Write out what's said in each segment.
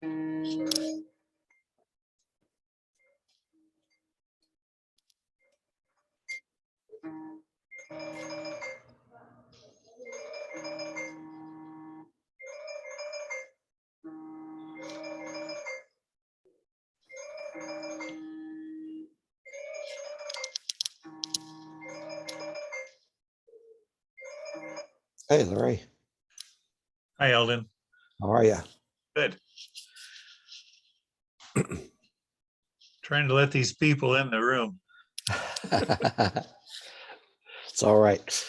Hey, Larry. Hi, Eldon. How are you? Good. Trying to let these people in the room. It's all right.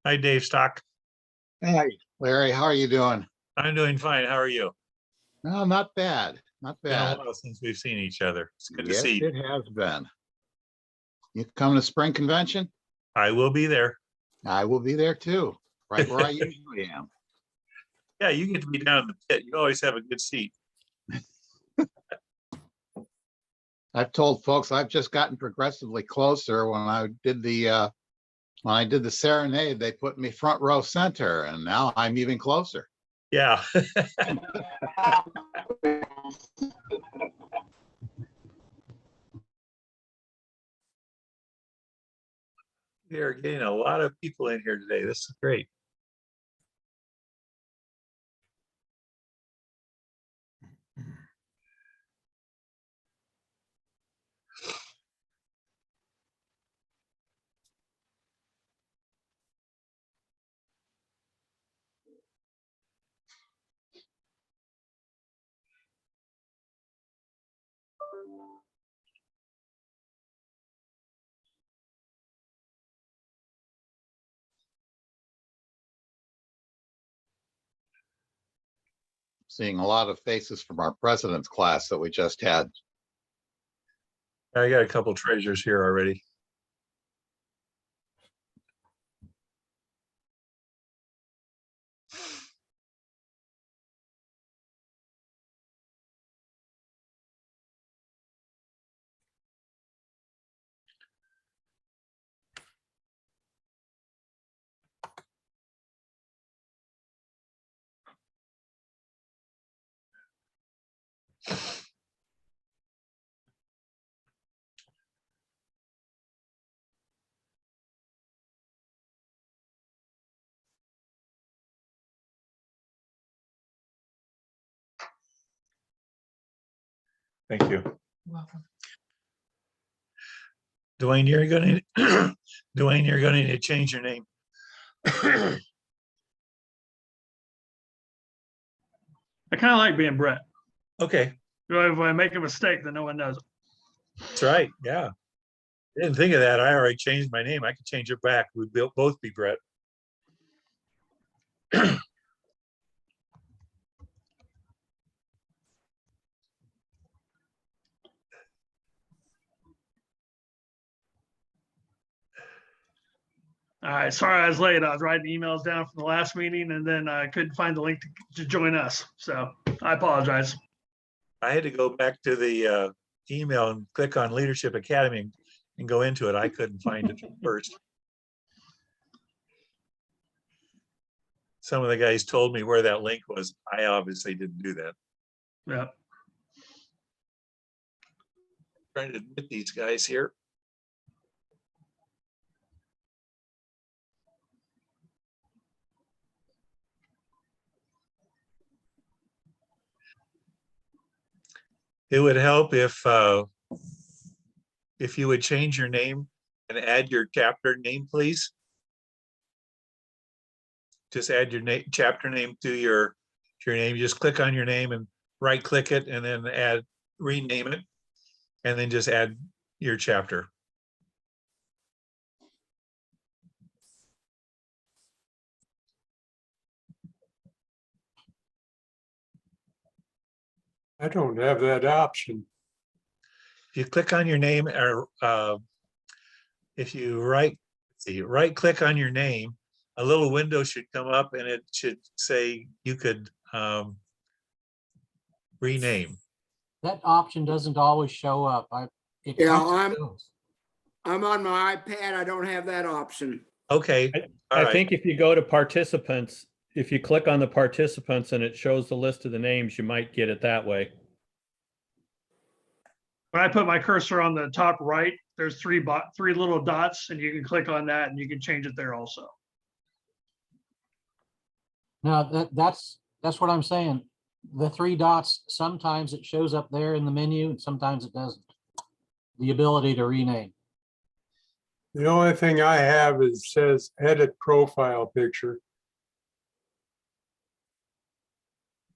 Hi, Dave Stock. Hey, Larry, how are you doing? I'm doing fine. How are you? No, not bad. Not Been a bad. while since we've seen each other. It's good to Yes, see you. it has been. You coming to spring convention? I will be there. I will be there too, right where I usually am. Yeah, you get to be down in the pit. You always have a good seat. I've told folks I've just gotten progressively closer. When I did the serenade, they put me front row center, and now I'm even closer. Yeah. We are getting a lot of people in here today. This is great. Seeing a lot of faces from our president's class that we just had. I got a couple treasures here already. Thank you. Welcome. Dwayne, you're going to Dwayne, you're going to need to change your name. I kind of like being Brett. Okay, If I make a mistake, then no one knows it. that's right. Yeah. I didn't think of that. I already changed my name. I could change it back. We'd both be Brett. All right, sorry I was late. I was writing emails down from the last meeting and then I couldn't find the link to join us. So I apologize. I had to go back to the email and click on Leadership Academy and go into it. I couldn't find it first. Some of the guys told me where that link was. I obviously didn't do that. Yeah. Trying to admit these guys here. It would help if you would change your name and add your chapter name, please. Just add your name, chapter name to your name. You just click on your name and right click it and then rename it, and then just add your chapter. I don't have that option. If you click on your name, or if you right click on your name, a little window should come up and it should say you could rename. That option doesn't always show up. Yeah, I'm on my iPad. I don't have that option. Okay, all I right. think if you go to participants, if you click on the participants and it shows the list of the names, you might get it that way. When I put my cursor on the top right, there's three little dots, and you can click on that and you can change it there also. No, that's what I'm saying. The three dots, sometimes it shows up there in the menu and sometimes it doesn't. The ability to rename. The only thing I have is says edit profile picture.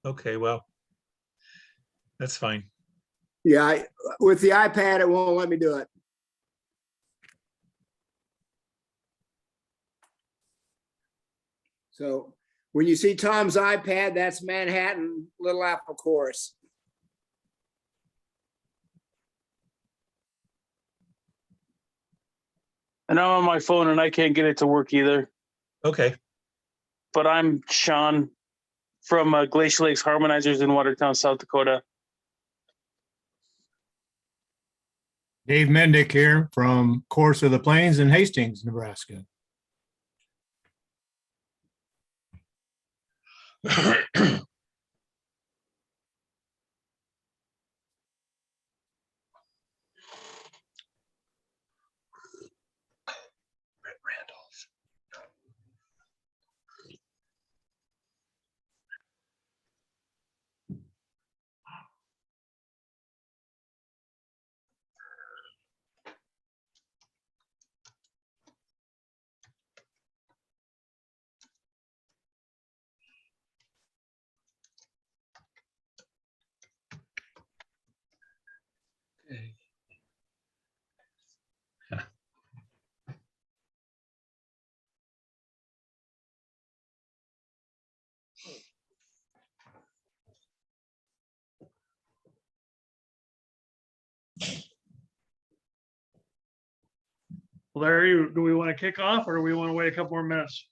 Okay, well, that's fine. Yeah, with the iPad, it won't let me do it. So when you see Tom's iPad, that's Manhattan Little Apple course. And I'm on my phone and I can't get it to work either. Okay, But I'm Sean from Glacier Lakes Harmonizers in Watertown, South Dakota. Dave Mendick here from Course of the Plains in Hastings, Nebraska. Randolph. Okay. Larry, do we want to kick off or do we want to wait a couple more minutes?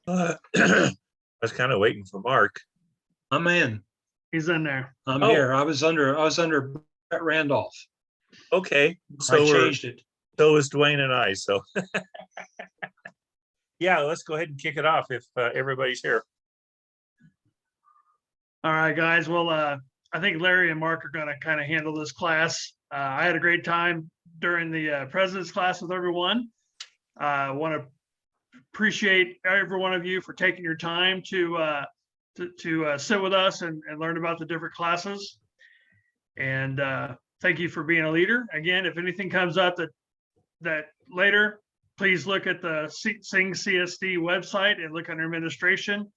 I was kind of waiting for Mark. I'm in. He's in there. I'm Oh. here. I was under Brett Randolph. Okay, I so changed it. so is Dwayne and I, so. Yeah, let's go ahead and kick it off if everybody's here. All right, guys. Well, I think Larry and Mark are going to kind of handle this class. I had a great time during the president's class with everyone. I want to appreciate every one of you for taking your time to sit with us and learn about the different classes. And thank you for being a leader. Again, if anything comes up that later, please look at the Sing CSD website and look under administration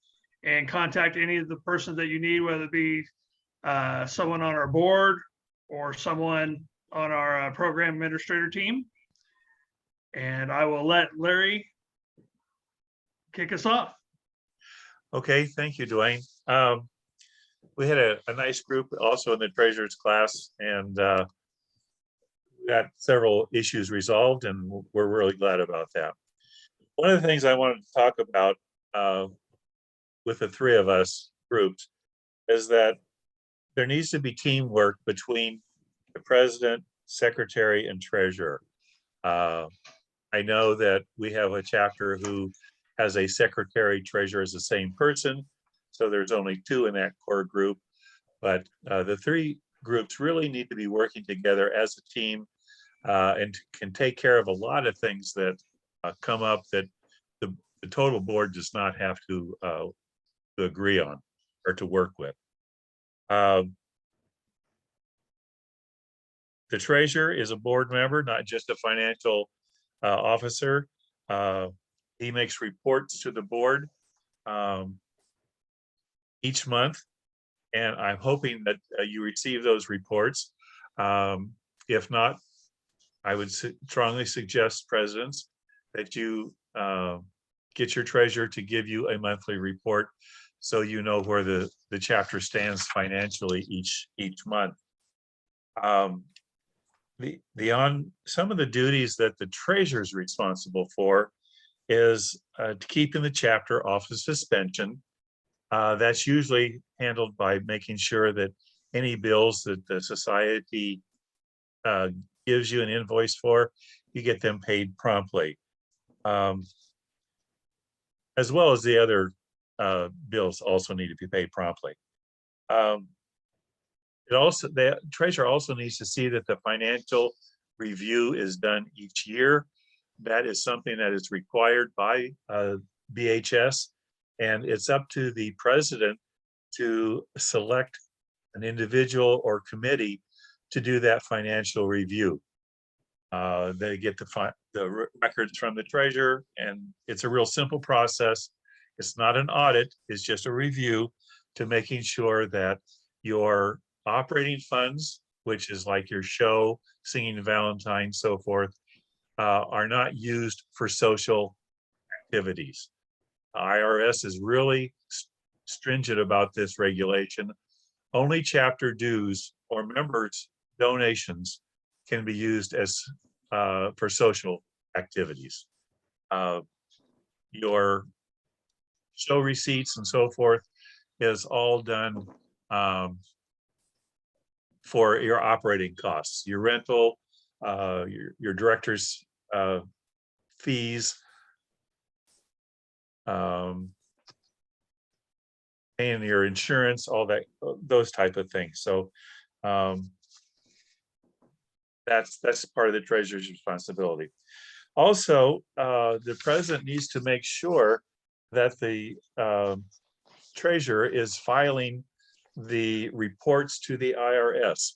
and contact any of the persons that you need, whether it be someone on our board or someone on our program administrator team. And I will let Larry kick us off. Okay, thank you, Dwayne. We had a nice group also in the treasurer's class, and we got several issues resolved, and we're really glad about that. One of the things I wanted to talk about with the three of us groups is that there needs to be teamwork between the president, secretary, and treasurer. I know that we have a chapter who has a secretary treasurer as the same person, so there's only two in that core group, but the three groups really need to be working together as a team and can take care of a lot of things that come up that the total board does not have to agree on or to work with. The treasurer is a board member, not just a financial officer. He makes reports to the board each month, and I'm hoping that you receive those reports. If not, I would strongly suggest, presidents, that you get your treasurer to give you a monthly report so you know where the chapter stands financially each month. Some of the duties that the treasurer is responsible for is keeping the chapter off of suspension. That's usually handled by making sure that any bills that the society gives you an invoice for, you get them paid promptly. as well as the other bills also need to be paid promptly. The treasurer also needs to see that the financial review is done each year. That is something that is required by BHS, and it's up to the president to select an individual or committee to do that financial review. They get the records from the treasurer, and it's a real simple process. It's not an audit, it's just a review to making sure that your operating funds, which is like your show, singing Valentine, so forth, are not used for social activities. IRS is really stringent about this regulation. Only chapter dues or members' donations can be used as for social activities. Your show receipts and so forth is all done for your operating costs, your rental, your director's fees, paying your insurance, all that, those type of things. So that's part of the treasurer's responsibility. Also, the president needs to make sure that the treasurer is filing the reports to the IRS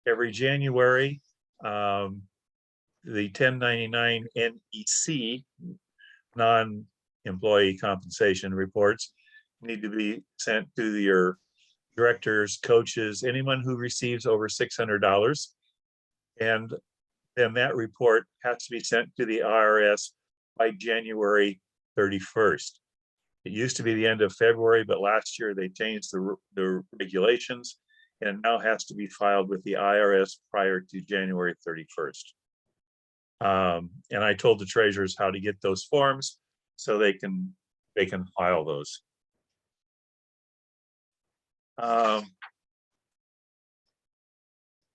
every January. The 1099 NEC, non-employee compensation reports, need to be sent to your directors, coaches, anyone who receives over $600. And then that report has to be sent to the IRS by January 31st. It used to be the end of February, but last year they changed the regulations, and now has to be filed with the IRS prior to January 31st. And I told the treasurers how to get those forms so they can file those.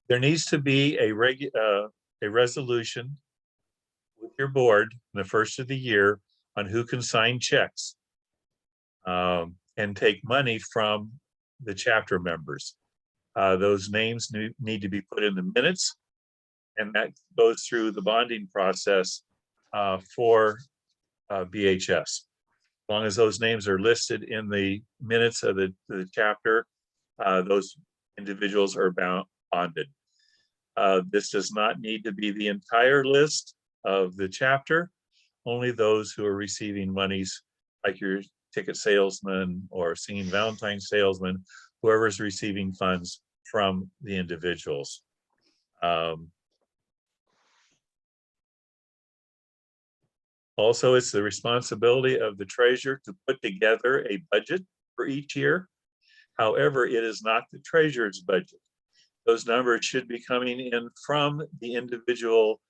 There needs to be a resolution with your board in the first of the year on who can sign checks and take money from the chapter members. Those names need to be put in the minutes, and that goes through the bonding process for BHS. As long as those names are listed in the minutes of the chapter, those individuals are bonded. This does not need to be the entire list of the chapter, only those who are receiving monies, like your ticket salesman or singing Valentine salesman, whoever's receiving funds from the individuals. Also, it's the responsibility of the treasurer to put together a budget for each year. However, it is not the treasurer's budget. Those numbers should be coming in from the individual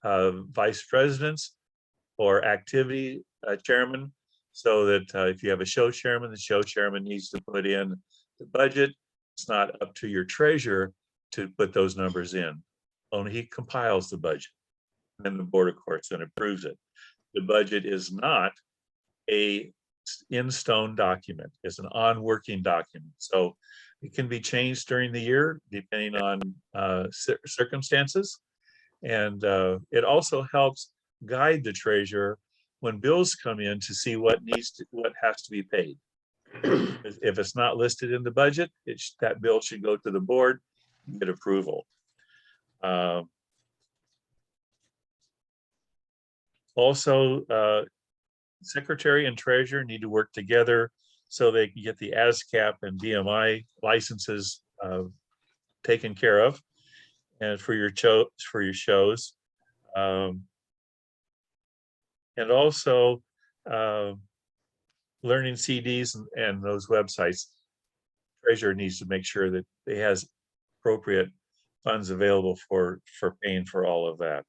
vice presidents or activity chairman, so that if you have a show chairman, the show chairman needs to put in the budget. It's not up to your treasurer to put those numbers in. Only he compiles the budget. And then the board, of course, then approves it. The budget is not a in-stone document. It's an on-working document. So it can be changed during the year depending on circumstances. And it also helps guide the treasurer when bills come in to see what has to be paid. If it's not listed in the budget, that bill should go to the board and get approval. Also, secretary and treasurer need to work together so they can get the ASCAP and DMI licenses taken care of, and for your shows, and also learning CDs and those websites. Treasurer needs to make sure that it has appropriate funds available for paying for all of that.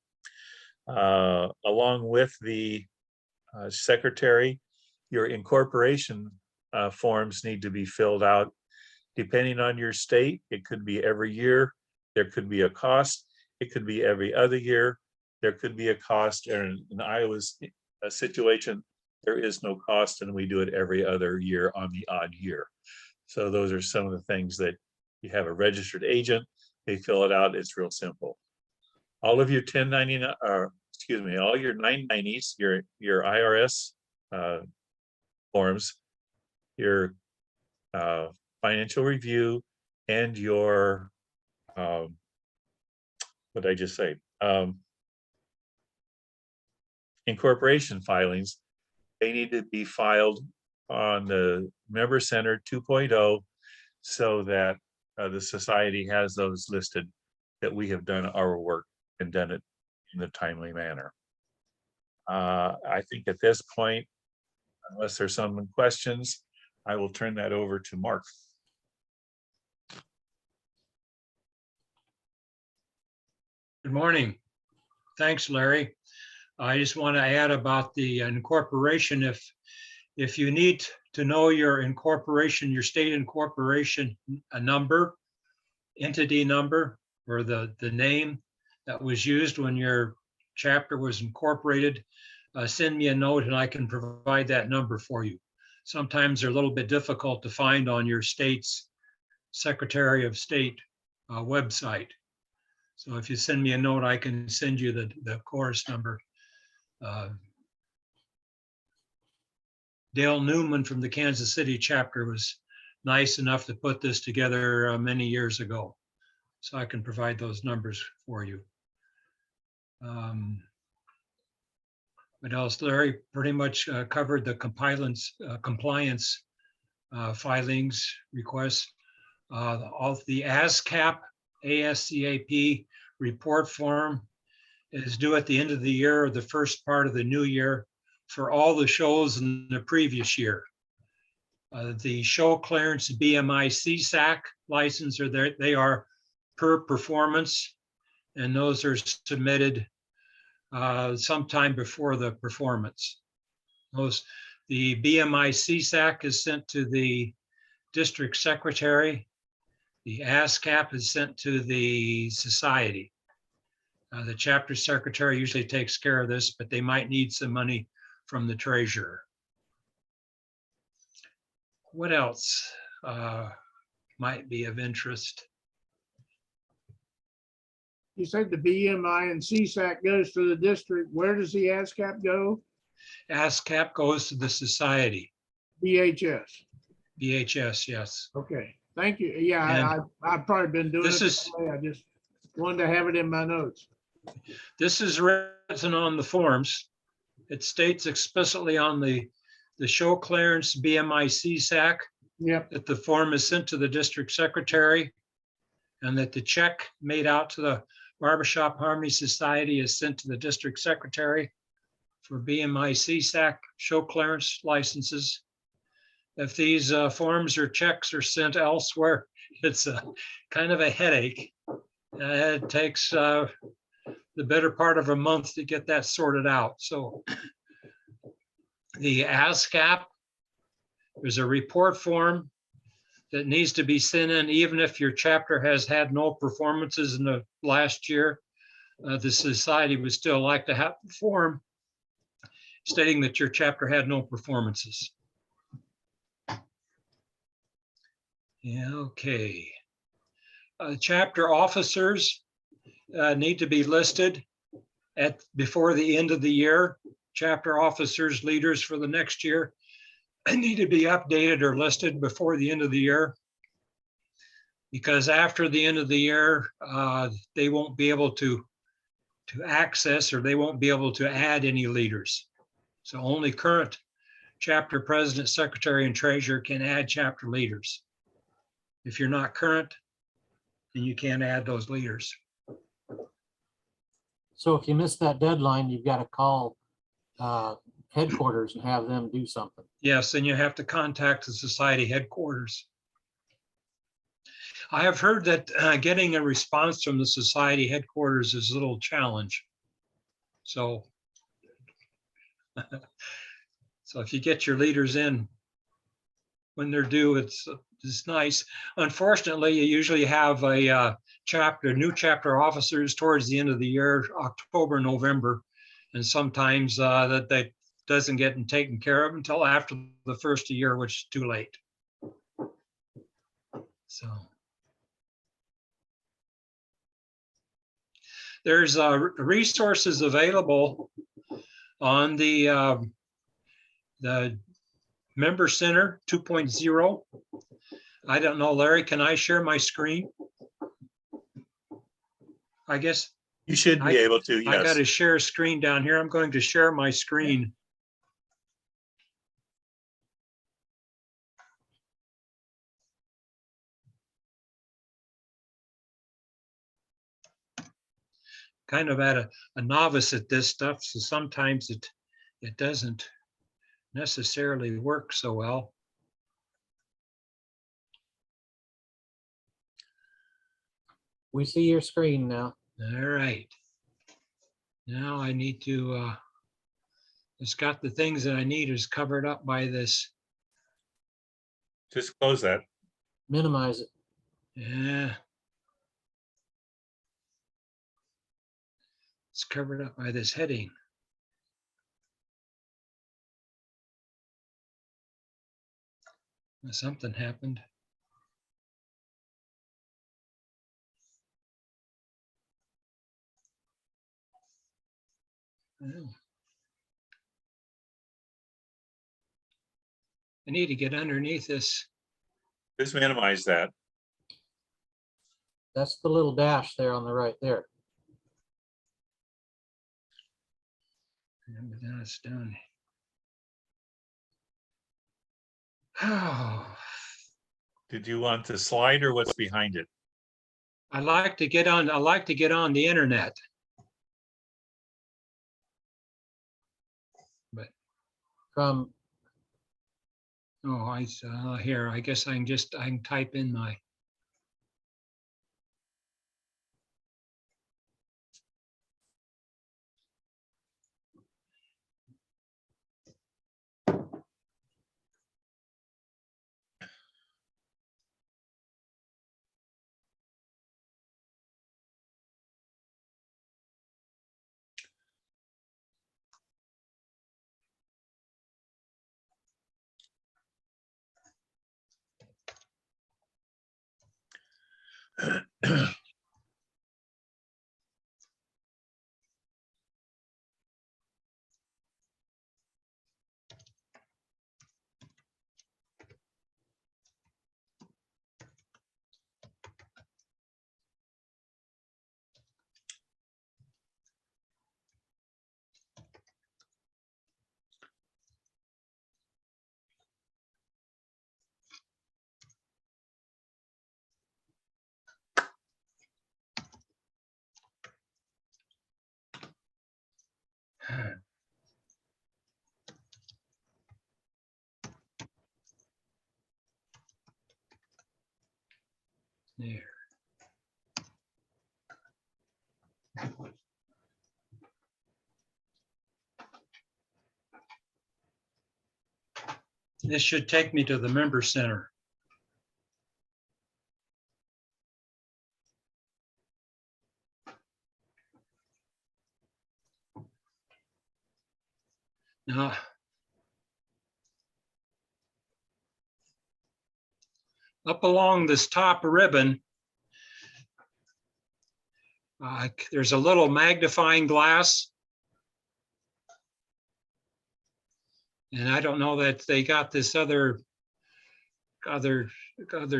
Along with the secretary, your incorporation forms need to be filled out. Depending on your state, it could be every year. There could be a cost. It could be every other year. There could be a cost. And in Iowa's situation, there is no cost, and we do it every other year on the odd year. So those are some of the things that you have a registered agent, they fill it out, it's real simple. All of your 1099, excuse me, all your 990s, your IRS forms, your financial review, and your, what did I just say? Incorporation filings, they need to be filed on the Member Center 2.0 so that the society has those listed, that we have done our work and done it in a timely manner. I think at this point, unless there's some questions, I will turn that over to Mark. Good morning. Thanks, Larry. I just want to add about the incorporation. If you need to know your incorporation, your state incorporation number, entity number, or the name that was used when your chapter was incorporated, send me a note and I can provide that number for you. Sometimes they're a little bit difficult to find on your state's Secretary of State website. So if you send me a note, I can send you the chorus number. Dale Newman from the Kansas City chapter was nice enough to put this together many years ago. So I can provide those numbers for you. What else? Larry pretty much covered the compliance filings requests. All the ASCAP report form is due at the end of the year or the first part of the new year for all the shows in the previous year. The show clearance BMI CSAC license are there. They are per performance, and those are submitted sometime before the performance. The BMI CSAC is sent to the district secretary. The ASCAP is sent to the society. The chapter secretary usually takes care of this, but they might need some money from the treasurer. What else might be of interest? You said the BMI and CSAC goes to the district. Where does the ASCAP go? ASCAP goes to the society. BHS. BHS, yes. Okay, thank you. Yeah, I've probably been doing it this way. I just wanted to have it in my notes. This is written on the forms. It states explicitly on the show clearance BMI CSAC. Yep. That the form is sent to the district secretary and that the check made out to the Barbershop Harmony Society is sent to the district secretary for BMI CSAC show clearance licenses. If these forms or checks are sent elsewhere, it's a kind of a headache. It takes the better part of a month to get that sorted out. So the ASCAP, there's a report form that needs to be sent in even if your chapter has had no performances in the last year. The society would still like to have the form stating that your chapter had no performances. Yeah, okay. Chapter officers need to be listed before the end of the year. Chapter officers, leaders for the next year need to be updated or listed before the end of the year, because after the end of the year, they won't be able to access, or they won't be able to add any leaders. So only current chapter president, secretary, and treasurer can add chapter leaders. If you're not current, then you can't add those leaders. So if you miss that deadline, you've got to call headquarters and have them do something. Yes, and you have to contact the society headquarters. I have heard that getting a response from the society headquarters is a little challenge. So, so if you get your leaders in when they're due, it's nice. Unfortunately, you usually have a new chapter officers towards the end of the year, October, November, and sometimes that they doesn't get taken care of until after the first year, which is too late. So there's resources available on the Member Center 2.0. I don't know, Larry, can I share my screen? I guess You should be able to, I got yes. to share a screen down here. I'm going to share my screen. Kind of at a novice at this stuff, so sometimes it doesn't necessarily work so well. We see your screen now. All right. Now I need to, it's got the things that I need is covered up by this. Just close that. Minimize it. Yeah. It's covered up by this heading. Something happened. Oh. I need to get underneath this. Just minimize that. That's the little dash there on the right there. And then it's done. Oh, Did you want the slide or what's behind it? I like to get on the internet. But From here, I guess I can type in my. There. This should take me to the Member Center. Now, up along this top ribbon, there's a little magnifying glass. And I don't know that they got this other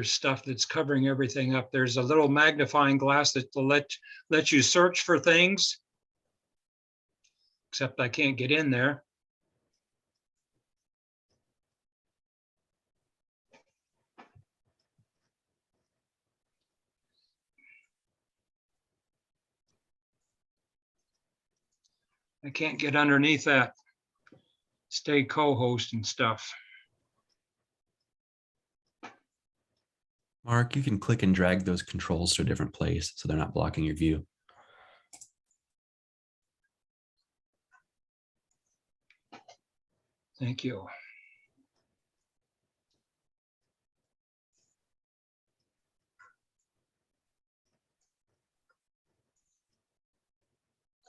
stuff that's covering everything up. There's a little magnifying glass that will let you search for things, except I can't get in there. I can't get underneath that. Stay co-host and stuff. Mark, you can click and drag those controls to a different place so they're not blocking your view. Thank you.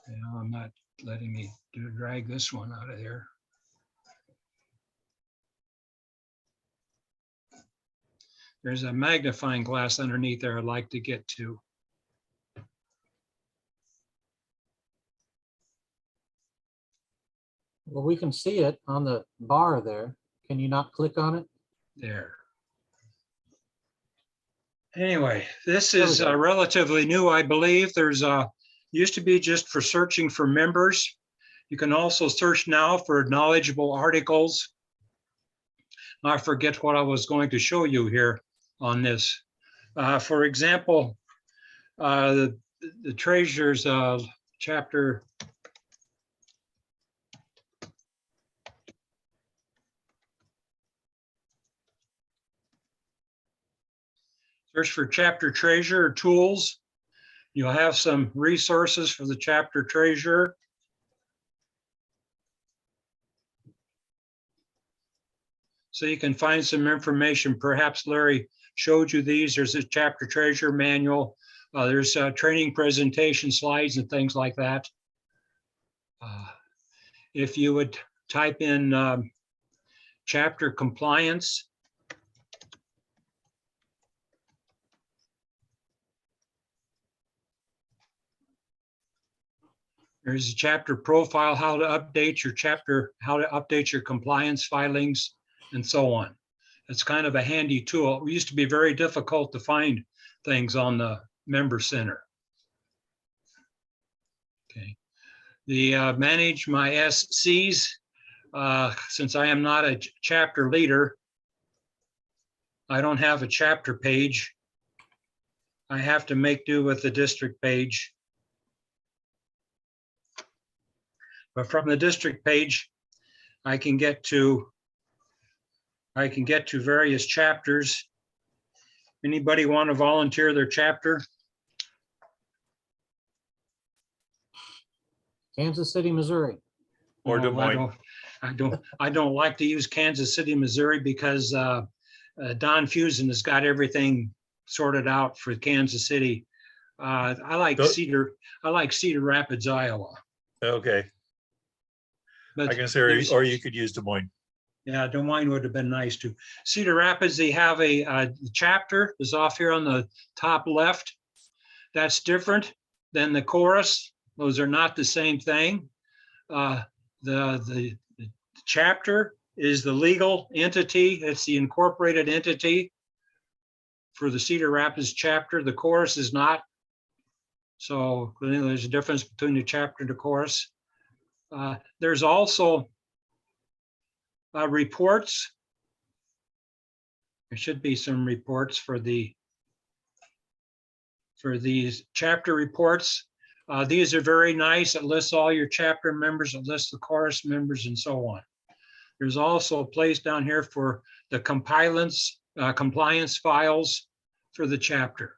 Yeah, I'm not letting me drag this one out of there. There's a magnifying glass underneath there I'd like to get to. Well, we can see it on the bar there. Can you not click on it? There. Anyway, this There we is go. relatively new, I believe. There's used to be just for searching for members. You can also search now for knowledgeable articles. I forget what I was going to show you here on this. For example, the treasurer's chapter. Search for chapter treasurer tools. You'll have some resources for the chapter treasurer. So you can find some information. Perhaps Larry showed you these. There's a chapter treasurer manual. There's training presentation slides and things like that. If you would type in chapter compliance, there's a chapter profile, how to update your chapter, how to update your compliance filings, and so on. It's kind of a handy tool. It used to be very difficult to find things on the member center. Okay. The manage my SCs, since I am not a chapter leader, I don't have a chapter page. I have to make do with the district page. But from the district page, I can get to various chapters. Anybody want to volunteer their chapter? Kansas City, Missouri. Or Des No, Moines. I don't like to use Kansas City, Missouri, because Don Fusen has got everything sorted out for Kansas City. I like Cedar Rapids, Iowa. Okay, But I can say, there's- or you could use Des Moines. Yeah, Des Moines would have been nice too. Cedar Rapids, they have a chapter is off here on the top left. That's different than the chorus. Those are not the same thing. The chapter is the legal entity. It's the incorporated entity for the Cedar Rapids chapter. The chorus is not. So there's a difference between the chapter and the chorus. There's also reports. There should be some reports for these chapter reports. These are very nice. It lists all your chapter members, it lists the chorus members, and so on. There's also a place down here for the compliance files for the chapter.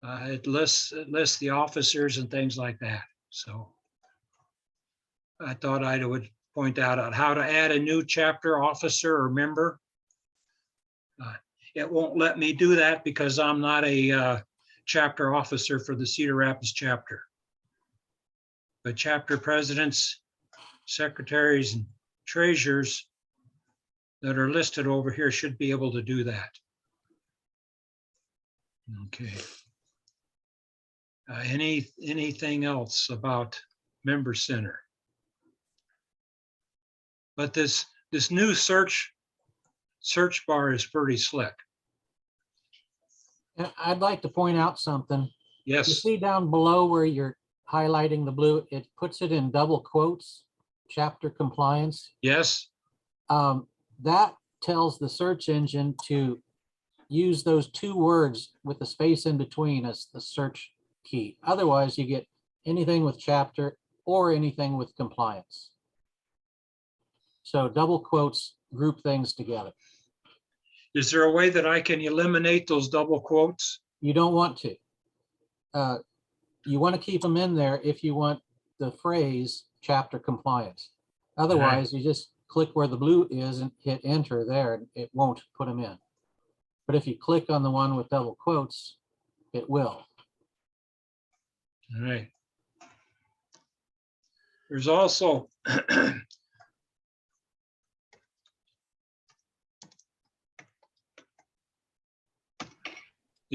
It lists the officers and things like that. So I thought I would point out how to add a new chapter officer or member. It won't let me do that because I'm not a chapter officer for the Cedar Rapids chapter. But chapter presidents, secretaries, and treasurers that are listed over here should be able to do that. Okay. Anything else about Member Center? But this new search bar is pretty slick. And I'd like to point out something. You Yes, see down below where you're highlighting the blue, it puts it in double quotes, chapter compliance. yes, That tells the search engine to use those two words with the space in between as the search key. Otherwise, you get anything with chapter or anything with compliance. So double quotes group things together. Is there a way that I can eliminate those double quotes? You don't want to. You want to keep them in there if you want the phrase chapter compliance. Otherwise, you just click where the blue is and hit enter there, and it won't put them in. But if you click on the one with double quotes, it will. All right. There's also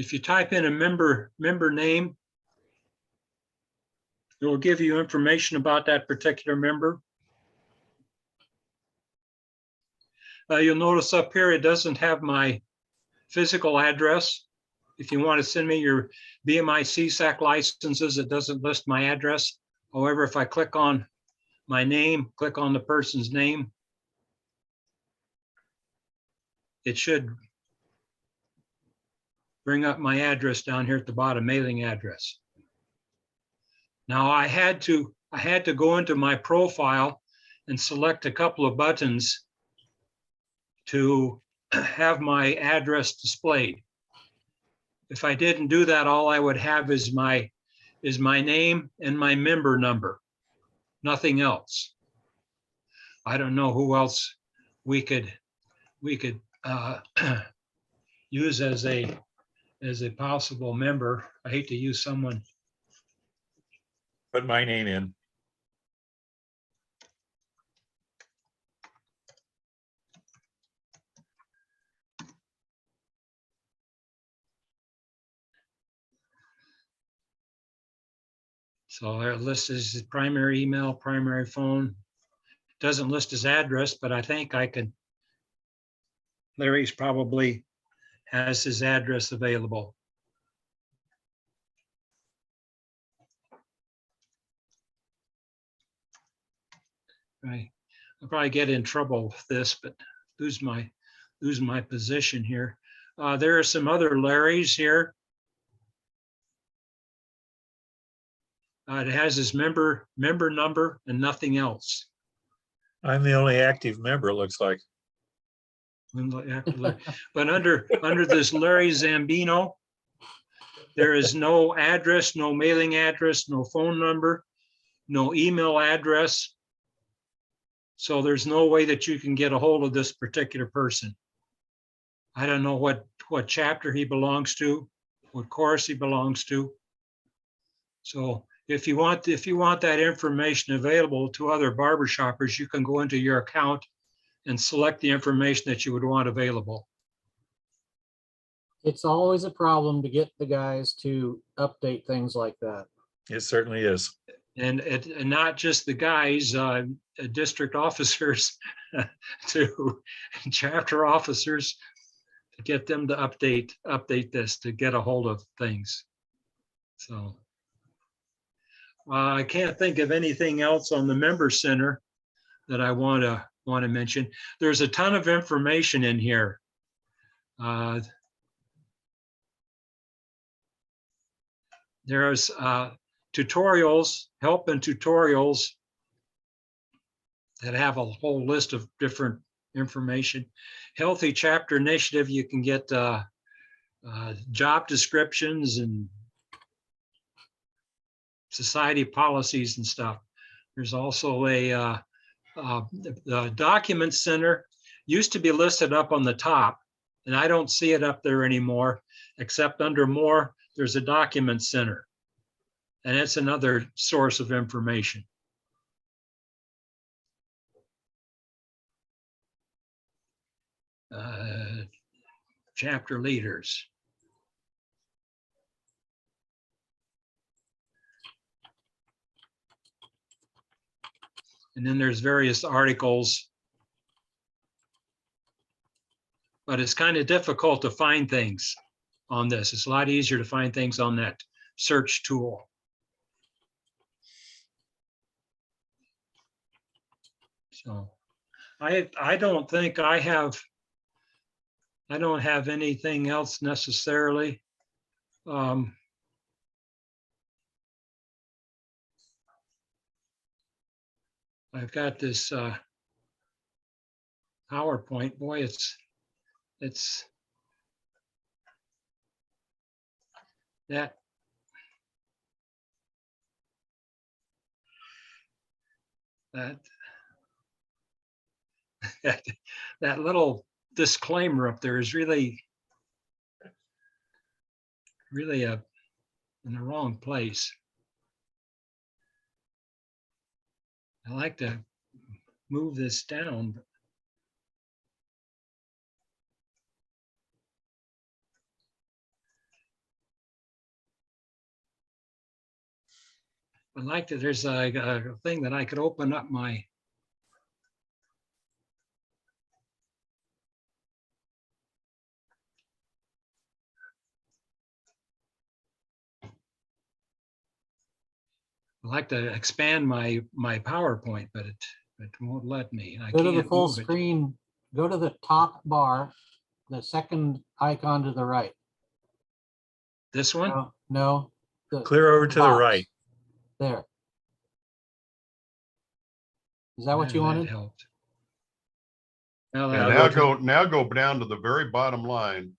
If you type in a member name, it will give you information about that particular member. You'll notice up here, it doesn't have my physical address. If you want to send me your BMI CSAC licenses, it doesn't list my address. However, if I click on my name, click on the person's name, it should bring up my address down here at the bottom, mailing address. Now I had to go into my profile and select a couple of buttons to have my address displayed. If I didn't do that, all I would have is my name and my member number, nothing else. I don't know who else we could use as a possible member. I hate to use someone. Put my name in. So our list is his primary email, primary phone. Doesn't list his address, but I think I could. Larry's probably has his address available. Right. I'll probably get in trouble with this, but lose my position here. There are some other Larrys here. It has his member number and nothing else. I'm the only active member, it looks like. But under this Larry Zambino, there is no address, no mailing address, no phone number, no email address. So there's no way that you can get a hold of this particular person. I don't know what chapter he belongs to, what course he belongs to. So if you want that information available to other barber shoppers, you can go into your account and select the information that you would want available. It's always a problem to get the guys to update things like that. It certainly is. And not just the guys, district officers to chapter officers, to get them to update this, to get a hold of things. So I can't think of anything else on the member center that I want to mention. There's a ton of information in here. There's tutorials, help and tutorials that have a whole list of different information. Healthy Chapter Initiative, you can get job descriptions and society policies and stuff. There's also the Document Center, used to be listed up on the top, and I don't see it up there anymore, except under More, there's a Document Center. And it's another source of information. Chapter leaders. And then there's various articles. But it's kind of difficult to find things on this. It's a lot easier to find things on that search tool. So I don't think I don't have anything else necessarily. I've got this PowerPoint. Boy, it's that that little disclaimer up there is really in the wrong place. I like to move this down. I'd like that there's a thing that I could open up my. I'd like to expand my PowerPoint, but it won't let me. I Go to the can't full move it. screen, go to the top bar, the second icon to the right. This one? No, no. Clear over to the box. right. There. Is that what Yeah, you that wanted? helped. Now Yeah, that- Now go down to the very bottom line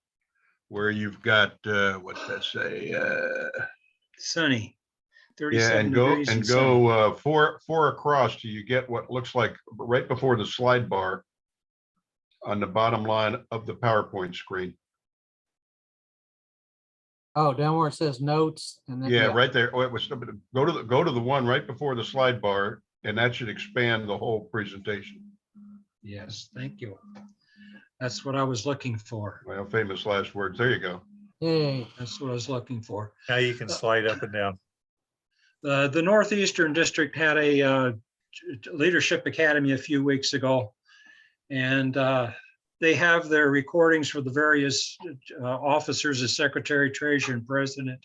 where you've got, what's that say? Sunny. Yeah, 37 and degrees and sunny. go four across till you get what looks like right before the slide bar on the bottom line of the PowerPoint screen. Oh, down where it says notes and then. Yeah, right there. Oh, it was, go to the one right before the slide bar, and that should expand the whole presentation. Yes, thank you. That's what I was looking for. Well, famous last words. There you go. Yay. That's what I was looking for. Now you can slide up and down. The Northeastern District had a leadership academy a few weeks ago. And they have their recordings for the various officers as secretary, treasurer, and president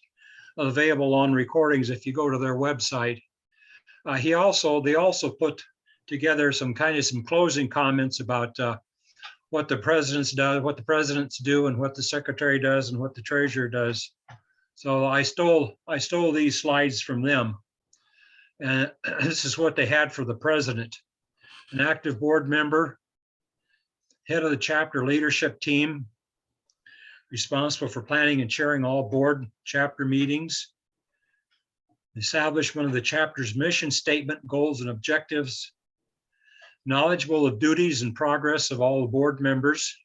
available on recordings if you go to their website. They also put together some closing comments about what the presidents do, and what the secretary does, and what the treasurer does. So I stole these slides from them, and this is what they had for the president: an active board member, head of the chapter leadership team, responsible for planning and chairing all board chapter meetings, establishment of the chapter's mission statement, goals, and objectives, knowledgeable of duties and progress of all the board members,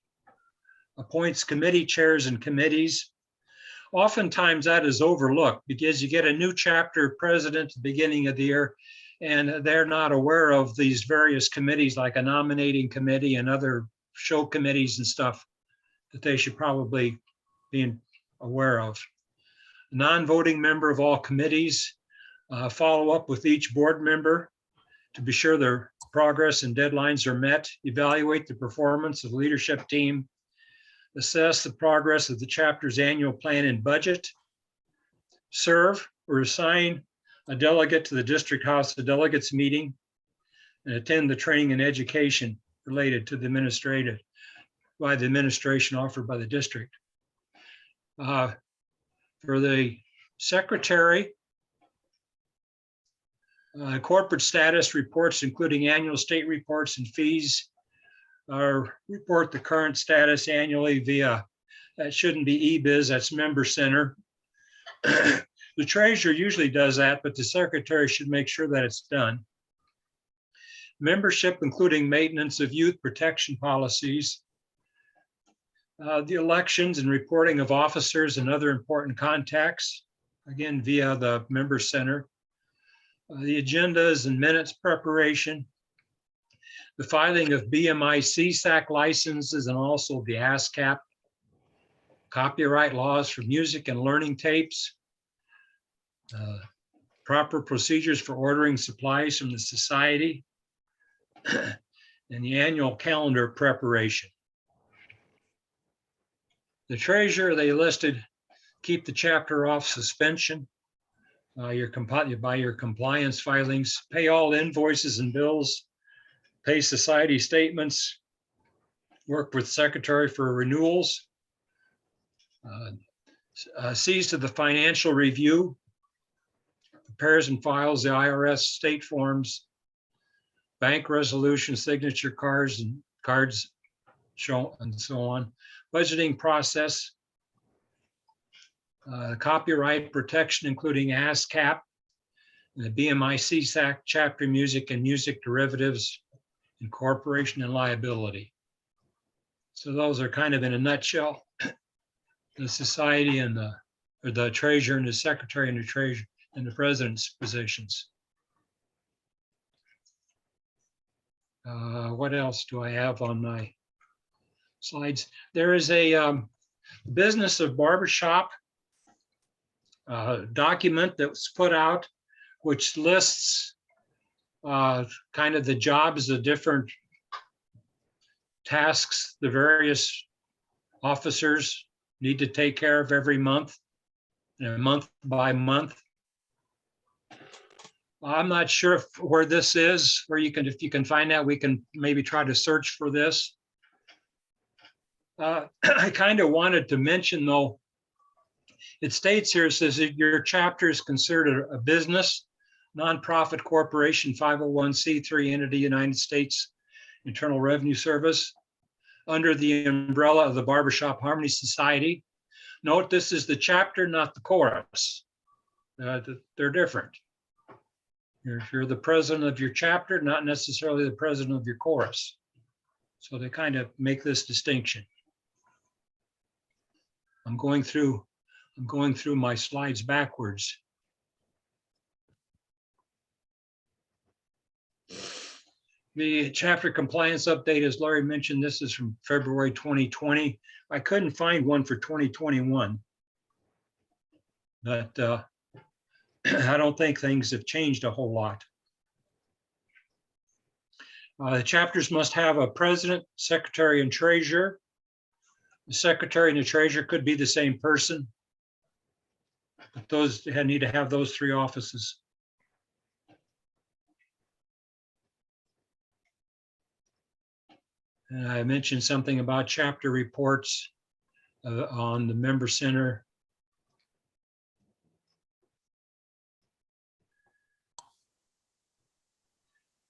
appoints committee chairs and committees. Oftentimes that is overlooked because you get a new chapter president at the beginning of the year, and they're not aware of these various committees, like a nominating committee and other show committees and stuff that they should probably be aware of. A non-voting member of all committees, follow up with each board member to be sure their progress and deadlines are met, evaluate the performance of the leadership team, assess the progress of the chapter's annual plan and budget, serve or assign a delegate to the District House of Delegates meeting, and attend the training and education related to the administration offered by the district. For the secretary, corporate status reports, including annual state reports and fees, report the current status annually via, that shouldn't be eBiz, that's Member Center. The treasurer usually does that, but the secretary should make sure that it's done. Membership, including maintenance of youth protection policies, the elections and reporting of officers and other important contacts, again, via the Member Center. The agendas and minutes preparation, the filing of BMI CSAC licenses, and also the ASCAP, copyright laws for music and learning tapes, proper procedures for ordering supplies from the society, and the annual calendar preparation. The treasurer, they listed, keep the chapter off suspension, by your compliance filings, pay all invoices and bills, pay society statements, work with secretary for renewals, sees to the financial review, prepares and files the IRS state forms, bank resolution, signature cards show, and so on, budgeting process, copyright protection, including ASCAP, and the BMI CSAC, chapter music and music derivatives, incorporation and liability. So those are kind of in a nutshell, the society and the treasurer and the secretary and the treasurer and the president's positions. What else do I have on my slides? There is a business of barbershop document that was put out which lists kind of the jobs, the different tasks the various officers need to take care of every month, month by month. I'm not sure where this is, where you can, if you can find that, we can maybe try to search for this. I kind of wanted to mention though, it states here, it says that your chapter is considered a business, nonprofit corporation, 501c3 entity, United States Internal Revenue Service, under the umbrella of the Barbershop Harmony Society. Note, this is the chapter, not the chorus. They're different. You're the president of your chapter, not necessarily the president of your chorus. So they kind of make this distinction. I'm going through my slides backwards. The chapter compliance update, as Larry mentioned, this is from February 2020. I couldn't find one for 2021. But I don't think things have changed a whole lot. The chapters must have a president, secretary, and treasurer. The secretary and the treasurer could be the same person, but those need to have those three offices. And I mentioned something about chapter reports on the member center.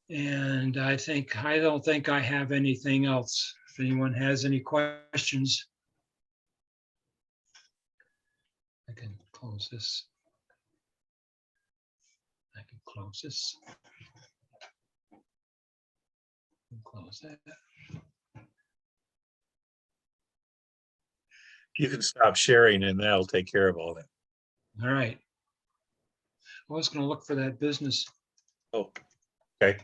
And I don't think I have anything else. If anyone has any questions, I can close this. I can close this. Close that. You can stop sharing and that'll take care of all that. All right. I was going to look for that business. Oh, okay.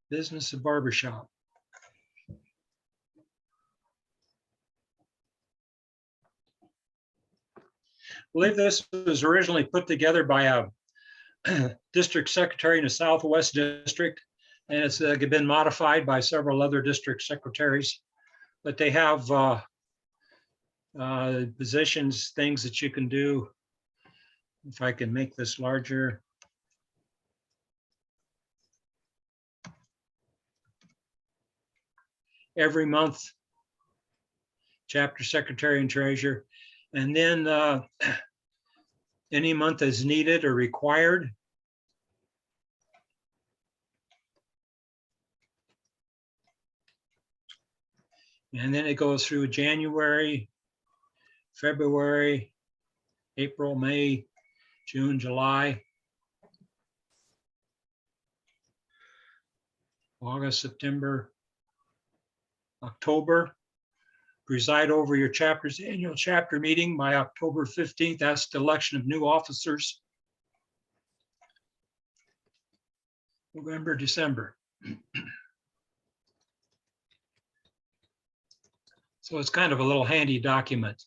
Business of barbershop. I believe this was originally put together by a district secretary in the Southwest district, and it's been modified by several other district secretaries, but they have positions, things that you can do. If I can make this larger. Every month, chapter secretary and treasurer, and then any month as needed or required. And then it goes through January, February, April, May, June, July, August, September, October. Preside over your chapter's annual chapter meeting by October 15th. That's the election of new officers. November, December. So it's kind of a little handy document.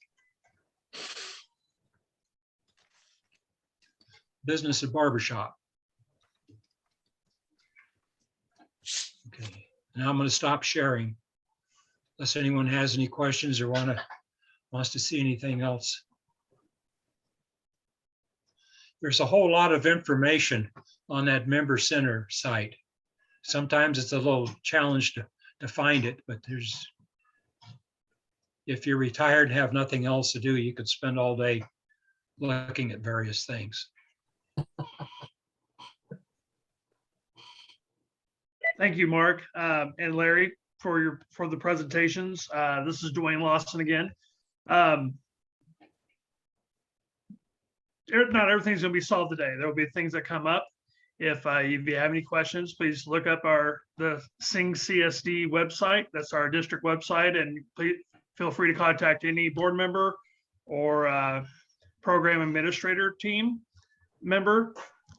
Business of barbershop. Okay, now I'm going to stop sharing. Unless anyone has any questions or wants to see anything else. There's a whole lot of information on that member center site. Sometimes it's a little challenge to find it, but if you're retired and have nothing else to do, you could spend all day looking at various things. Thank you, Mark and Larry, for the presentations. This is Dwayne Lawson again. Not everything's going to be solved today. There will be things that come up. If you have any questions, please look up the Sing CSD website. That's our district website, and please feel free to contact any board member or program administrator team. member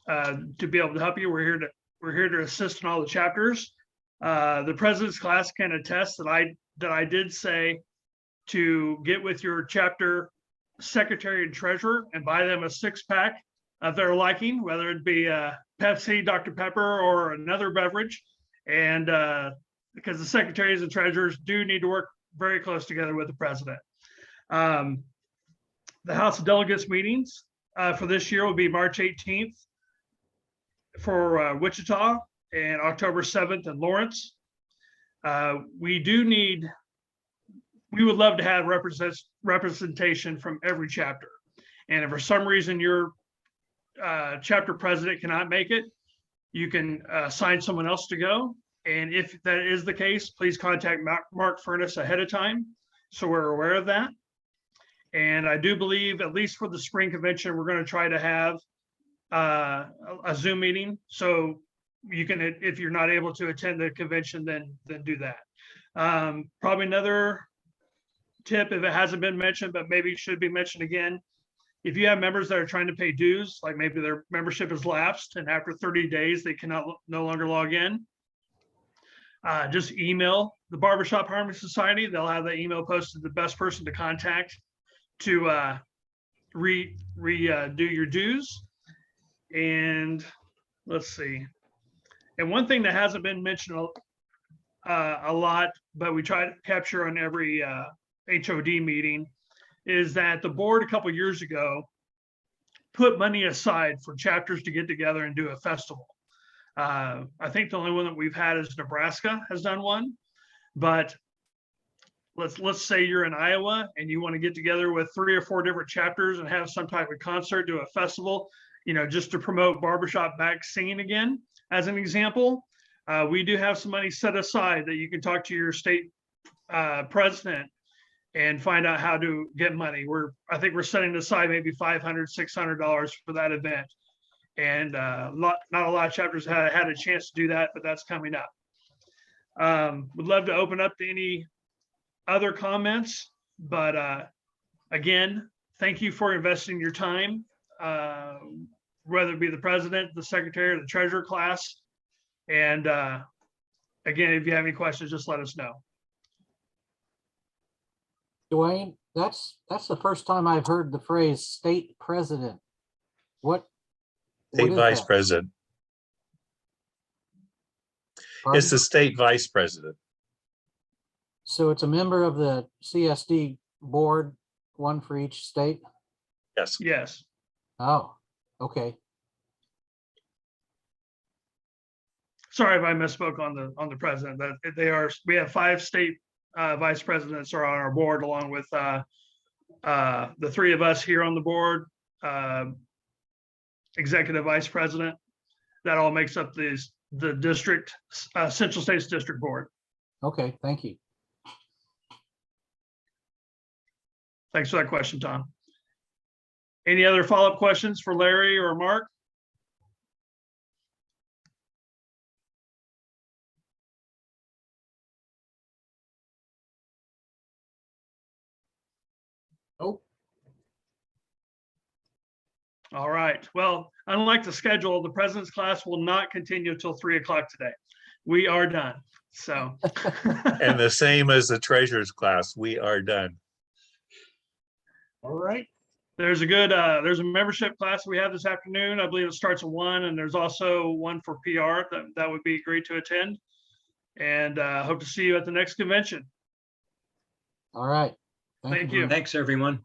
to be able to help you. We're here to assist in all the chapters. The president's class can attest that I did say to get with your chapter secretary and treasurer and buy them a 6-pack of their liking, whether it be Pepsi, Dr. Pepper, or another beverage. And because the secretaries and treasurers do need to work very close together with the president. The House of Delegates meetings for this year will be March 18th for Wichita and October 7th in Lawrence. We would love to have representation from every chapter. And if for some reason your chapter president cannot make it, you can assign someone else to go. And if that is the case, please contact Mark Furness ahead of time, so we're aware of that. And I do believe, at least for the spring convention, we're going to try to have a Zoom meeting. So you can, if you're not able to attend the convention, then do that. Probably another tip, if it hasn't been mentioned, but maybe it should be mentioned again. If you have members that are trying to pay dues, like maybe their membership has lapsed and after 30 days, they cannot no longer log in, just email the Barbershop Harmony Society. They'll have the email posted, the best person to contact to redo your dues. And let's see. And one thing that hasn't been mentioned a lot, but we try to capture on every HOD meeting, is that the board a couple of years ago put money aside for chapters to get together and do a festival. I think the only one that we've had is Nebraska has done one, but let's say you're in Iowa and you want to get together with 3 or 4 different chapters and have some type of concert, do a festival, just to promote barbershop back singing again. As an example, we do have some money set aside that you can talk to your state president and find out how to get money. I think we're setting aside maybe $500, $600 for that event. And not a lot of chapters had a chance to do that, but that's coming up. Would love to open up to any other comments, but again, thank you for investing your time, whether it be the president, the secretary, or the treasurer class. And again, if you have any questions, just let us know. Dwayne, that's the first time I've heard the phrase state president. What State is vice that? president. Pardon? It's the state vice president. So it's a member of the CSD board, one for each state? Yes. Yes. Oh, okay. Sorry if I misspoke on the president. That we have 5 state vice presidents are on our board, along with the 3 of us here on the board, executive vice president. That all makes up the district, Central States District Board. Okay, thank you. Thanks for that question, Tom. Any other follow-up questions for Larry or Mark? Nope. All right. Well, unlike the schedule, the president's class will not continue until 3 o'clock today. We are done. So. And the same as the treasurer's class, we are done. All right. There's a membership class we have this afternoon. I believe it starts at 1, and there's also one for PR that would be great to attend. And hope to see you at the next convention. All right. Thank you. Thanks, everyone.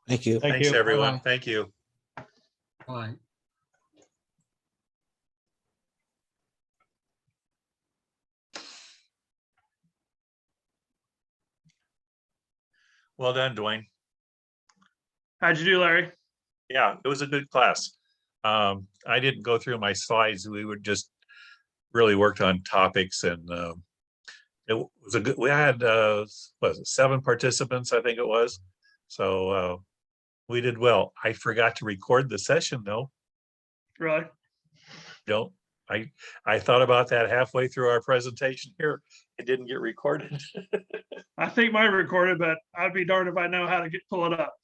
Thank you. Thanks, everyone. Bye-bye. Thank you. Bye. Well done, Dwayne. How'd you do, Larry? Yeah, it was a good class. I didn't go through my slides. We would just really worked on topics, and it was a good, we had, was it 7 participants, I think it was. So we did well. I forgot to record the session though. Really? Don't, I thought about that halfway through our presentation here. It didn't get recorded. I think mine recorded, but I'd be darned if I know how to pull it up.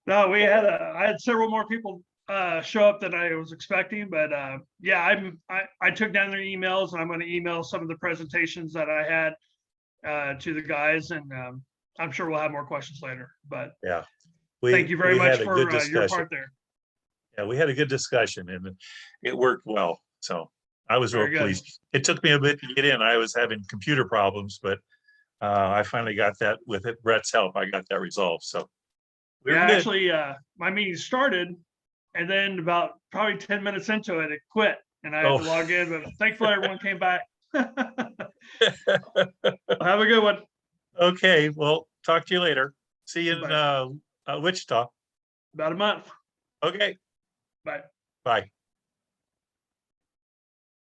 No, I had several more people show up than I was expecting, but yeah, I took down their emails and I'm going to email some of the presentations that I had to the guys, and I'm sure we'll have more questions later. But Yeah. thank you very we much had a for good your discussion. part there. Yeah, we had a good discussion and it worked well. So I was real Very good. pleased. It took me a bit to get in. I was having computer problems, but I finally got that with it. Brett's help. I got that resolved. So we're Yeah, good. actually, my meeting started, and then about probably 10 minutes into it, it quit, and I had Oh. to log in. But thankfully, everyone came back. Have a good one. Okay, well, talk to you later. See you in Bye. Wichita. About a month. Okay, Bye. bye.